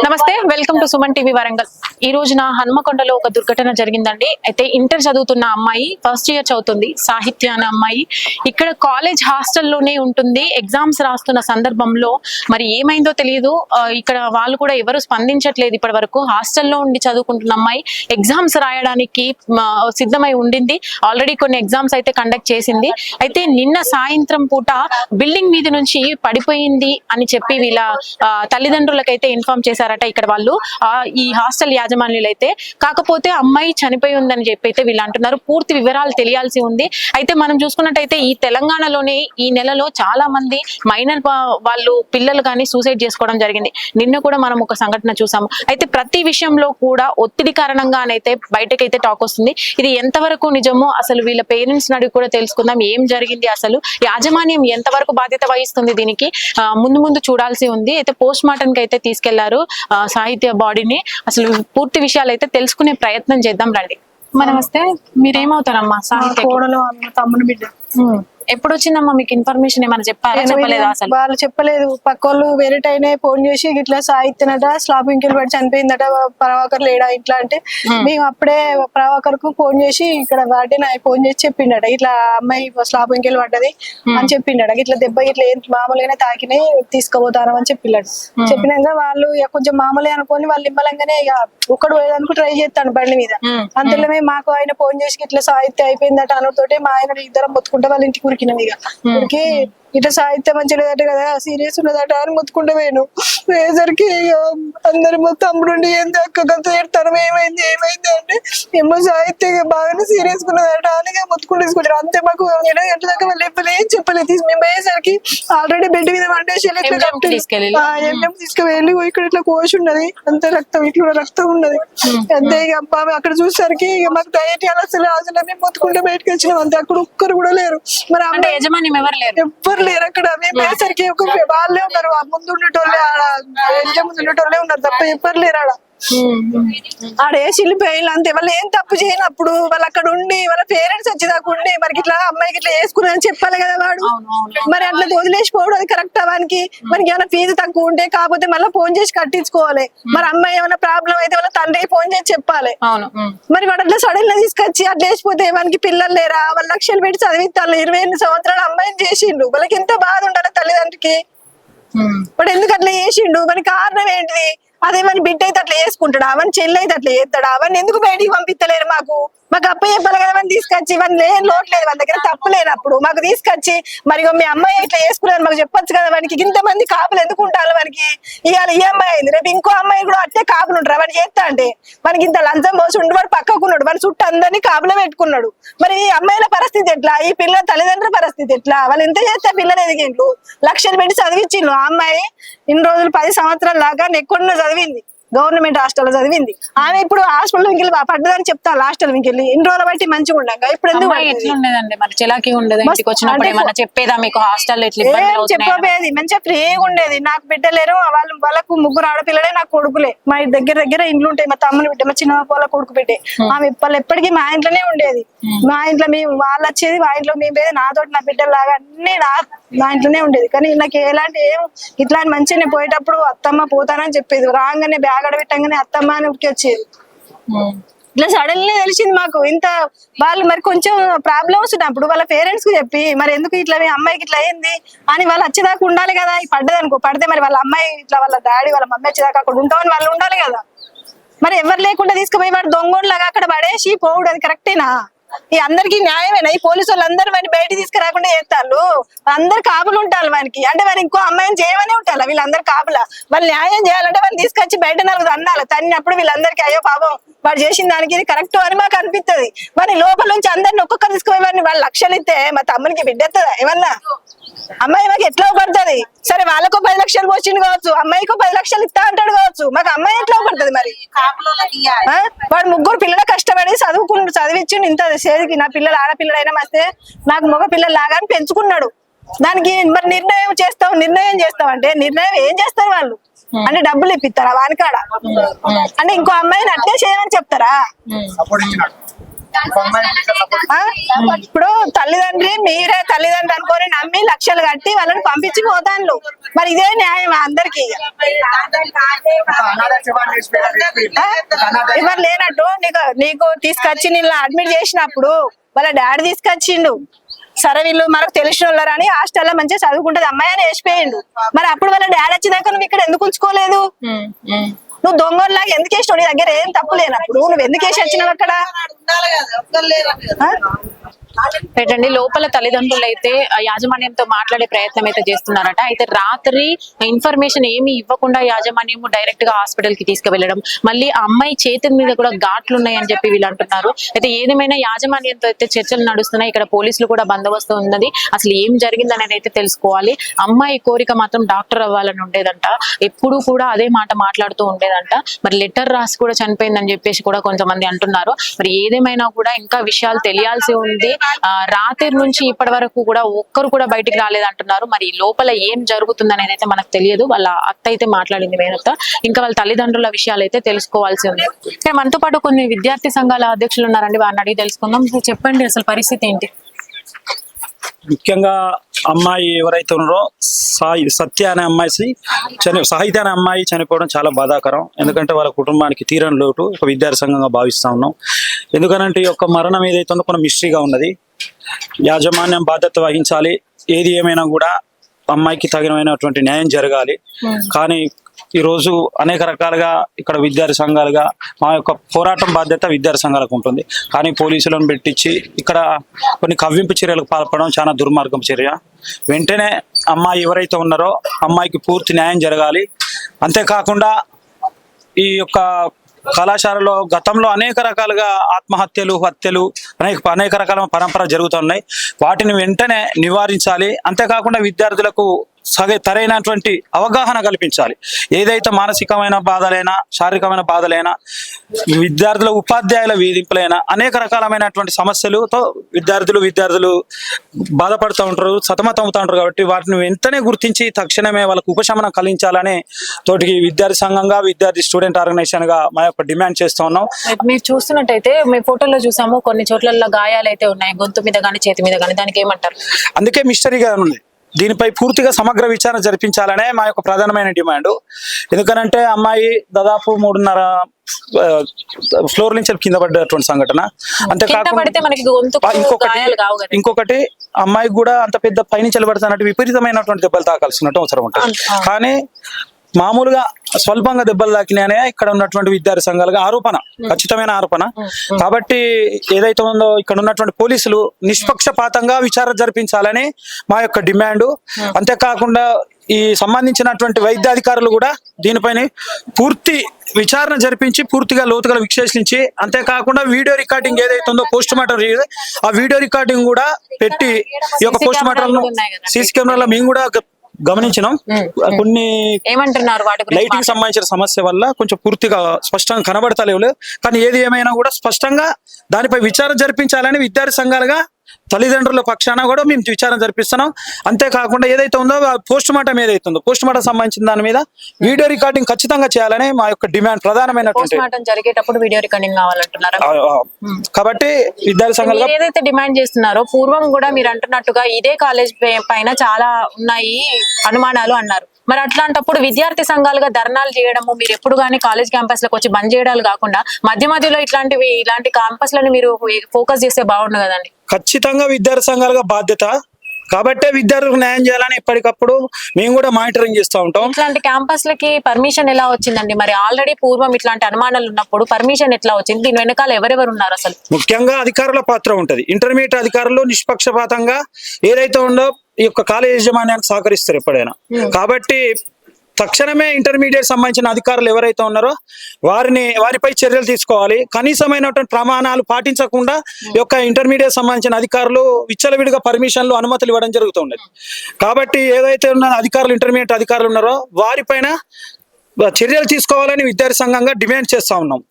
నమస్తే, welcome to Suman TV Warangal. ఈ రోజున హన్మకొండలో ఒక దుర్ఘటన జరిగిందండి. అయితే ఇంటర్ చదువుతున్న అమ్మాయి, ఫస్ట్ ఇయర్ చదువుతుంది, సాహిత్య అనే అమ్మాయి. ఇక్కడ కాలేజ్ హాస్టల్లోనే ఉంటుంది. ఎగ్జామ్స్ రాస్తున్న సందర్భంలో మరి ఏమైందో తెలియదు. ఇక్కడ వాళ్ళు కూడా ఎవరు స్పందించట్లేదు ఇప్పటి వరకు. హాస్టల్లో ఉండి చదువుకుంటున్న అమ్మాయి ఎగ్జామ్స్ రాయడానికి సిద్ధమై ఉండింది. ఆల్రెడీ కొన్ని ఎగ్జామ్స్ అయితే కండక్ట్ చేసింది. అయితే నిన్న సాయంత్రం పూట బిల్డింగ్ మీద నుంచి పడిపోయింది అని చెప్పి వీళ్ళ తల్లిదండ్రులకైతే ఇన్ఫార్మ్ చేశారట ఇక్కడ వాళ్ళు, ఈ హాస్టల్ యాజమాన్యులు అయితే. కాకపోతే అమ్మాయి చనిపోయి ఉందని చెప్పి అయితే వీళ్ళు అంటున్నారు. పూర్తి వివరాలు తెలియాల్సి ఉంది. అయితే మనం చూసుకున్నట్టయితే ఈ తెలంగాణలోనే ఈ నెలలో చాలా మంది మైనర్ వాళ్ళు పిల్లలు కానీ సూసైడ్ చేసుకోవడం జరిగింది. నిన్న కూడా మనం ఒక సంఘటన చూసాము. అయితే ప్రతి విషయంలో కూడా ఒత్తిడి కారణంగానైతే బయటకైతే టాక్ వస్తుంది. ఇది ఎంతవరకు నిజమో అసలు వీళ్ళ పేరెంట్స్ అడిగి కూడా తెలుసుకుందాం. ఏం జరిగింది, అసలు యాజమాన్యం ఎంతవరకు బాధ్యత వహిస్తుంది దీనికి, ముందు ముందు చూడాల్సి ఉంది. అయితే పోస్ట్ మార్టం కి అయితే తీసుకెళ్లారు సాహిత్య బాడీని. అసలు పూర్తి విషయాలు అయితే తెలుసుకునే ప్రయత్నం చేద్దాం రండి. నమస్తే, మీరేమవుతారమ్మా? సాహిత్య తమ్ముని బిడ్డ. ఎప్పుడు వచ్చిందమ్మా మీకు ఇన్ఫర్మేషన్? ఏమైనా చెప్పారా? చెప్పలేదు. అసలు వాళ్ళు చెప్పలేదు. పక్కోళ్ళు వేరే టైనే ఫోన్ చేసి ఇట్లా సాహిత్యనట స్లాబింగ్ కి పడి చనిపోయిందట, ప్రభాకర్ లేడా ఇట్లా అంటే మేము అప్పుడే ప్రభాకర్ కు ఫోన్ చేసి ఇక్కడ వాడే ఫోన్ చేసి చెప్పిండట, ఇట్లా అమ్మాయి స్లాబింగ్ కి పడ్డది అని చెప్పిండట. ఇట్లా దెబ్బ ఇట్లా ఏం మామూలుగానే తాకినే తీసుకుపోతాను అని చెప్పిల్లడు. చెప్పినాక వాళ్ళు కొంచెం మామూలే అనుకొని వాళ్ళు నిమ్మలంగానే ఇక ఒక్కడు పోయేదానికి ట్రై చేస్తాను బండి మీద. అంతలోనే మాకు ఆయన ఫోన్ చేసి ఇట్లా సాహిత్య అయిపోయిందట అనతోటి మా ఆయన ఇద్దరం మొత్తుకుంటే వాళ్ళ ఇంటికి ఉరికినాం. ఇక ఉరికి ఇట్లా సాహిత్యం మంచి లేదట కదా, సీరియస్ ఉన్నదట అని మొత్తుకుంటే వేను వేసరికి అందరు తమ్ముడు ఏంది అక్క ఏడతాను, ఏమైంది ఏమైంది అంటే ఏమో సాహిత్య బాగానే సీరియస్ ఉన్నదట అని మొత్తుకుంటూ తీసుకుంటారు. అంతే మాకు 7 గంటల దాకా వాళ్ళు ఏం చెప్పలేదు. మేము పోయేసరికి ఆల్రెడీ బెడ్ మీద వండేసి తీసుకువెళ్ళి ఇక్కడ ఇట్లా కోసి ఉన్నది, అంతే రక్తం ఇట్లా రక్తం ఉన్నది. అంతే ఇక అక్కడ చూసేసరికి ఇక మాకు ధైర్యాలు అసలు మేము మొత్తుకుంటే బయటకు వచ్చినాం. అంతే, అక్కడ ఒక్కరు కూడా లేరు. మరి అంటే యజమాని ఎవరు లేరు అక్కడ. మేము వేసరికి వాళ్ళే ఉన్నారు, ముందు ఉండేటోళ్ళే ముందు ఉండేటోళ్ళే ఉన్నారు తప్ప ఎవరు లేరు ఆడ. ఆడేసిల్లు పేర్లు అంతే. వాళ్ళు ఏం తప్పు చేయనప్పుడు వాళ్ళు అక్కడ ఉండి వాళ్ళ పేరెంట్స్ వచ్చేదాకా ఉండి మనకి ఇట్లా అమ్మాయికి ఇట్లా వేసుకున్నారని చెప్పాలి కదా వాడు. మరి అట్లా వదిలేసిపోవడం అది కరెక్ట్. వానికి మనకి ఏమైనా ఫీజు తక్కువ ఉంటే కాకపోతే మళ్ళీ ఫోన్ చేసి కట్టించుకోవాలి. మరి అమ్మాయి ఏమైనా ప్రాబ్లం అయితే వాళ్ళ తండ్రికి ఫోన్ చేసి చెప్పాలి. మరి వాడు అట్లా సడన్ గా తీసుకొచ్చి అట్లా వేసిపోతే మనకి పిల్లలు లేరా? వాళ్ళ లక్షలు పెట్టి చదివిస్తాను. 28 సంవత్సరాలు అమ్మాయిని చేసిండు. వాళ్ళకి ఎంత బాధ ఉండాలి తల్లిదండ్రికి. వాడు ఎందుకు అట్లా చేసిండు? మరి కారణం ఏంటిది? అదే మన బిడ్డ అయితే అట్లా చేసుకుంటాడు, అవన్నీ చెల్లి అయితే అట్లా చేస్తాడు. అవన్నీ ఎందుకు బయటికి పంపిస్తలేరు? మాకు అప్ప చెప్పాలి కదా. మనం తీసుకొచ్చి ఇవన్నీ లోటు లేదు, మన దగ్గర తప్పు లేనప్పుడు మాకు తీసుకొచ్చి మరి మీ అమ్మాయి ఇట్లా చేసుకున్నారు మాకు చెప్పొచ్చు కదా. వానికి ఇంతమంది కాపులు ఎందుకు ఉంటారు? వానికి ఇవాళ ఈ అమ్మాయి అయింది, రేపు ఇంకో అమ్మాయి కూడా అట్లే కాపులు ఉంటారు. వాడు చేస్తా అంటే మనకి ఇంత లంచం పోసి ఉండి వాడు పక్కకున్నాడు, వాడి చుట్టూ అందరినీ కాపులో పెట్టుకున్నాడు. మరి ఈ అమ్మాయిల పరిస్థితి ఎట్లా? ఈ పిల్లల తల్లిదండ్రుల పరిస్థితి ఎట్లా? వాళ్ళు ఎంత చేస్తే పిల్లలు ఎదిగిండ్రు, లక్షలు పెట్టి చదివించిండ్రు. ఆ అమ్మాయి ఇన్ని రోజులు 10 సంవత్సరాల దాకా ఎక్కడున్నా చదివింది, గవర్నమెంట్ హాస్టల్ చదివింది. ఆమె ఇప్పుడు హాస్టల్ ఇంకెళ్ళి పడ్డదని చెప్తా, హాస్టల్ ఇంకెళ్ళి ఇన్ని రోజుల బట్టి మంచిగా ఉండగా ఇప్పుడు ఎందుకు చెప్పబోయేది? మంచిగా ఫ్రీగా ఉండేది. నాకు బిడ్డలేరు, వాళ్ళకు 3 ఆడపిల్లలే, నాకు కొడుకులే. మా దగ్గర ఇండ్లు ఉంటాయి. మా తమ్ముని బిడ్డ, మా చిన్న వాళ్ళ కొడుకు బిడ్డే. ఆమె వాళ్ళు ఎప్పటికీ మా ఇంట్లోనే ఉండేది. మా ఇంట్లో మేము వాళ్ళు వచ్చేది, మా ఇంట్లో మేము పోయేది. నాతోటి నా బిడ్డలాగా అన్ని మా ఇంట్లోనే ఉండేది. కానీ నాకు ఎలాంటి ఇట్లాంటి మంచిగా పోయేటప్పుడు అత్తమ్మ పోతానని చెప్పేది. రాగానే బ్యాగ్ అడబెట్టంగానే అత్తమ్మ అని ఉరికి వచ్చేది. ఇట్లా సడన్ గా తెలిసింది మాకు. ఇంత వాళ్ళు మరి కొంచెం ప్రాబ్లమ్స్ ఉన్నప్పుడు వాళ్ళ పేరెంట్స్ కు చెప్పి మరి ఎందుకు ఇట్లా మీ అమ్మాయికి ఇట్లా అయింది అని వాళ్ళు వచ్చేదాకా ఉండాలి కదా. పడ్డదనుకో, పడితే మరి వాళ్ళ అమ్మాయి ఇట్లా వాళ్ళ డాడీ వాళ్ళ మమ్మీ వచ్చేదాకా అక్కడ ఉంటామని వాళ్ళు ఉండాలి కదా. మరి ఎవరు లేకుండా తీసుకుపోయి వాడు దొంగోళ్ళగా అక్కడ పడేసి పోవుడు అది కరెక్టేనా? ఈ అందరికి న్యాయమేనా? ఈ పోలీసు వాళ్ళు అందరూ వాడిని బయట తీసుకురాకుండా చేస్తారు. అందరు కాపులు ఉంటారు వానికి. అంటే వారు ఇంకో అమ్మాయిని చేయమని ఉంటారు వీళ్ళందరూ కాపుల. వాళ్ళు న్యాయం చేయాలంటే వాళ్ళు తీసుకొచ్చి బయట 4 అన్నాలి. తన్నప్పుడు వీళ్ళందరికీ అయ్యో పాపం వాడు చేసిన దానికి ఇది కరెక్ట్ అని మాకు అనిపిస్తుంది. వారి లోపల నుంచి అందరిని ఒక్కొక్కరు తీసుకుపోయి వారిని వాళ్ళు లక్షలు ఇస్తే మా తమ్మునికి బిడ్డెత్తదా ఏమన్నా? అమ్మాయి మాకు ఎట్లా పడుతుంది? సరే వాళ్ళకు 10 లక్షలు పోసిండు కావచ్చు, అమ్మాయికి 10 లక్షలు ఇస్తా అంటాడు కావచ్చు, మాకు అమ్మాయి ఎట్లా పడుతుంది? మరి వాడు 3 పిల్లలు కష్టపడి చదివించిండు ఇంత సేదికి. నా పిల్లలు ఆడపిల్లలైనా మస్తే నాకు మగ పిల్లలు లాగా అని పెంచుకున్నాడు. దానికి మరి నిర్ణయం చేస్తావు అంటే నిర్ణయం ఏం చేస్తారు వాళ్ళు? అంటే డబ్బులు ఇప్పిస్తారా వానికాడ? అంటే ఇంకో అమ్మాయిని అట్లే చేయమని చెప్తారా? ఇప్పుడు తల్లిదండ్రి మీరే తల్లిదండ్రి అనుకొని నమ్మి లక్షలు కట్టి వాళ్ళని పంపించి పోతాను. మరి ఇదే న్యాయం అందరికి ఎవరు లేనట్టు నీకు తీసుకొచ్చి నిన్ను అడ్మిట్ చేసినప్పుడు వాళ్ళ డాడీ తీసుకొచ్చిండు. సరే వీళ్ళు మనకు తెలిసిన వాళ్ళని హాస్టల్లో మంచిగా చదువుకుంటది అమ్మాయి అని వేసిపోయిండు. మరి అప్పుడు వాళ్ళ డాడీ వచ్చేదాకా నువ్వు ఇక్కడ ఎందుకు ఉంచుకోలేదు? నువ్వు దొంగలాగా ఎందుకు వేసినావు? నీ దగ్గర ఏం తప్పు లేనప్పుడు నువ్వు ఎందుకు వేసి వచ్చినావు అక్కడ? పెట్టండి. లోపల తల్లిదండ్రులు అయితే యాజమాన్యంతో మాట్లాడే ప్రయత్నం అయితే చేస్తున్నారట. అయితే రాత్రి ఇన్ఫర్మేషన్ ఏమి ఇవ్వకుండా యాజమాన్యం డైరెక్ట్ గా హాస్పిటల్ కి తీసుకువెళ్ళడం, మళ్ళీ ఆ అమ్మాయి చేతి మీద కూడా ఘాట్లు ఉన్నాయని చెప్పి వీళ్ళు అంటున్నారు. అయితే ఏదేమైనా యాజమాన్యంతో అయితే చర్చలు నడుస్తున్నాయి. ఇక్కడ పోలీసులు కూడా బందోబస్తు ఉన్నది. అసలు ఏం జరిగింది అనేది అయితే తెలుసుకోవాలి. అమ్మాయి కోరిక మాత్రం డాక్టర్ అవ్వాలని ఉండేదంట. ఎప్పుడు కూడా అదే మాట మాట్లాడుతూ ఉండేదంట. మరి లెటర్ రాసి కూడా చనిపోయిందని చెప్పేసి కూడా కొంతమంది అంటున్నారు. మరి ఏదేమైనా కూడా ఇంకా విషయాలు తెలియాల్సి ఉంది. రాత్రి నుంచి ఇప్పటి వరకు కూడా ఒక్కరు కూడా బయటికి రాలేదంటున్నారు. మరి లోపల ఏం జరుగుతుంది అనేది అయితే మనకు తెలియదు. వాళ్ళ అత్త అయితే మాట్లాడింది మేనత్త. ఇంకా వాళ్ళ తల్లిదండ్రుల విషయాలు అయితే తెలుసుకోవాల్సి ఉంది. మనతో పాటు కొన్ని విద్యార్థి సంఘాల అధ్యక్షులు ఉన్నారండి, వారిని అడిగి తెలుసుకుందాం. చెప్పండి అసలు పరిస్థితి ఏంటి? ముఖ్యంగా అమ్మాయి ఎవరైతే ఉన్నారో సత్య అనే అమ్మాయి సాహిత్య అనే అమ్మాయి చనిపోవడం చాలా బాధాకరం. ఎందుకంటే వాళ్ళ కుటుంబానికి తీరని లోటు ఒక విద్యార్థి సంఘంగా భావిస్తా ఉన్నాం. ఎందుకనంటే ఈ యొక్క మరణం ఏదైతే ఉందో కొన్ని మిస్టరీగా ఉన్నది. యాజమాన్యం బాధ్యత వహించాలి. ఏది ఏమైనా కూడా అమ్మాయికి తగినమైనటువంటి న్యాయం జరగాలి. కానీ ఈరోజు అనేక రకాలుగా ఇక్కడ విద్యార్థి సంఘాలుగా మా యొక్క పోరాటం బాధ్యత విద్యార్థి సంఘాలకు ఉంటుంది. కానీ పోలీసులను పెట్టించి ఇక్కడ కొన్ని కవ్వింపు చర్యలకు పాల్పడడం చాలా దుర్మార్గం చర్య. వెంటనే అమ్మాయి ఎవరైతే ఉన్నారో అమ్మాయికి పూర్తి న్యాయం జరగాలి. అంతేకాకుండా ఈ యొక్క కళాశాలలో గతంలో అనేక రకాలుగా ఆత్మహత్యలు, హత్యలు అనేక రకాల పరంపర జరుగుతున్నాయి. వాటిని వెంటనే నివారించాలి. అంతేకాకుండా విద్యార్థులకు సరైనటువంటి అవగాహన కల్పించాలి. ఏదైతే మానసికమైన బాధలైనా శారీరకమైన బాధలైనా విద్యార్థుల ఉపాధ్యాయుల వేధింపులైనా అనేక రకాలమైనటువంటి సమస్యలతో విద్యార్థులు బాధపడుతూ ఉంటారు, సతమతం అవుతూ ఉంటారు. కాబట్టి వాటిని వెంటనే గుర్తించి తక్షణమే వాళ్ళకు ఉపశమనం కలిగించాలని తోటికి విద్యార్థి సంఘంగా విద్యార్థి స్టూడెంట్ ఆర్గనైజేషన్ గా మా యొక్క డిమాండ్ చేస్తూ ఉన్నాం. మీరు చూస్తున్నట్టయితే మీ ఫోటోలో చూసాము కొన్ని చోట్ల గాయాలు అయితే ఉన్నాయి, గొంతు మీద కానీ చేతి మీద కానీ. దానికి ఏమంటారు? అందుకే మిస్టరీగా ఉంది. దీనిపై పూర్తిగా సమగ్ర విచారణ జరిపించాలనే మా యొక్క ప్రధానమైన డిమాండ్. ఎందుకనంటే అమ్మాయి దాదాపు 3.5 ఫ్లోర్ నుంచి కింద పడ్డటువంటి సంఘటన. అంతేకాకుండా ఇంకొకటి అమ్మాయికి కూడా అంత పెద్ద పైనుంచి నిలబడుతున్నట్టు విపరీతమైనటువంటి దెబ్బలు తాకాల్సినట్టు అవసరం ఉంటుంది. కానీ మామూలుగా స్వల్పంగా దెబ్బలు తాకినాయనే ఇక్కడ ఉన్నటువంటి విద్యార్థి సంఘాలుగా ఆరోపణ, ఖచ్చితమైన ఆరోపణ. కాబట్టి ఏదైతే ఉందో ఇక్కడ ఉన్నటువంటి పోలీసులు నిష్పక్షపాతంగా విచారణ జరిపించాలని మా యొక్క డిమాండ్. అంతేకాకుండా ఈ సంబంధించినటువంటి వైద్యాధికారులు కూడా దీనిపైన పూర్తి విచారణ జరిపించి పూర్తిగా లోతుగా విశ్లేషించి, అంతేకాకుండా వీడియో రికార్డింగ్ ఏదైతే ఉందో పోస్ట్ మార్టం ఆ వీడియో రికార్డింగ్ కూడా పెట్టి ఈ యొక్క పోస్ట్ మార్టం సీసీ కెమెరాలో మేము కూడా గమనించినాం. కొన్ని ఏమంటున్నారు లైటింగ్ సంబంధించిన సమస్య వల్ల కొంచెం పూర్తిగా స్పష్టంగా కనబడతలేవు. కానీ ఏది ఏమైనా కూడా స్పష్టంగా దానిపై విచారణ జరిపించాలని విద్యార్థి సంఘాలుగా తల్లిదండ్రుల పక్షాన కూడా మేము విచారణ జరిపిస్తున్నాం. అంతేకాకుండా ఏదైతే ఉందో పోస్ట్ మార్టం ఏదైతే ఉందో పోస్ట్ మార్టం సంబంధించిన దాని మీద వీడియో రికార్డింగ్ ఖచ్చితంగా చేయాలని మా యొక్క డిమాండ్ ప్రధానమైనటువంటి. జరిగేటప్పుడు వీడియో రికార్డింగ్ కావాలంటున్నారు. కాబట్టి విద్యార్థి సంఘాలు ఏదైతే డిమాండ్ చేస్తున్నారో పూర్వం కూడా మీరు అంటున్నట్టుగా ఇదే కాలేజ్ పైన చాలా ఉన్నాయి అనుమానాలు అన్నారు. మరి అట్లాంటప్పుడు విద్యార్థి సంఘాలుగా ధర్నాలు చేయడము, మీరు ఎప్పుడు కానీ కాలేజ్ క్యాంపస్ లకు వచ్చి బంద్ చేయడాలు కాకుండా మధ్యలో ఇలాంటి క్యాంపస్ లను మీరు ఫోకస్ చేస్తే బాగుండు కదండి. ఖచ్చితంగా విద్యార్థి సంఘాలుగా బాధ్యత. కాబట్టే విద్యార్థులకు న్యాయం చేయాలని ఎప్పటికప్పుడు మేము కూడా మానిటరింగ్ చేస్తూ ఉంటాం. ఇట్లాంటి క్యాంపస్ లకి పర్మిషన్ ఎలా వచ్చిందండి? మరి ఆల్రెడీ పూర్వం ఇట్లాంటి అనుమానాలు ఉన్నప్పుడు పర్మిషన్ ఎట్లా వచ్చింది? దీని వెనకాల ఎవరెవరు ఉన్నారు? అసలు ముఖ్యంగా అధికారుల పాత్ర ఉంటది. ఇంటర్మీడియట్ అధికారులు నిష్పక్షపాతంగా ఏదైతే ఉందో ఈ యొక్క కాలేజ్ యాజమాన్యానికి సహకరిస్తారు ఎప్పుడైనా. కాబట్టి తక్షణమే ఇంటర్మీడియట్ సంబంధించిన అధికారులు ఎవరైతే ఉన్నారో వారిపై చర్యలు తీసుకోవాలి. కనీసమైనటువంటి ప్రమాణాలు పాటించకుండా ఈ యొక్క ఇంటర్మీడియట్ సంబంధించిన అధికారులు విచ్చలవిడిగా పర్మిషన్లు, అనుమతులు ఇవ్వడం జరుగుతుంది. కాబట్టి ఏదైతే ఉన్న అధికారులు ఇంటర్మీడియట్ అధికారులు ఉన్నారో వారిపైన చర్యలు తీసుకోవాలని విద్యార్థి సంఘంగా డిమాండ్ చేస్తా ఉన్నాం.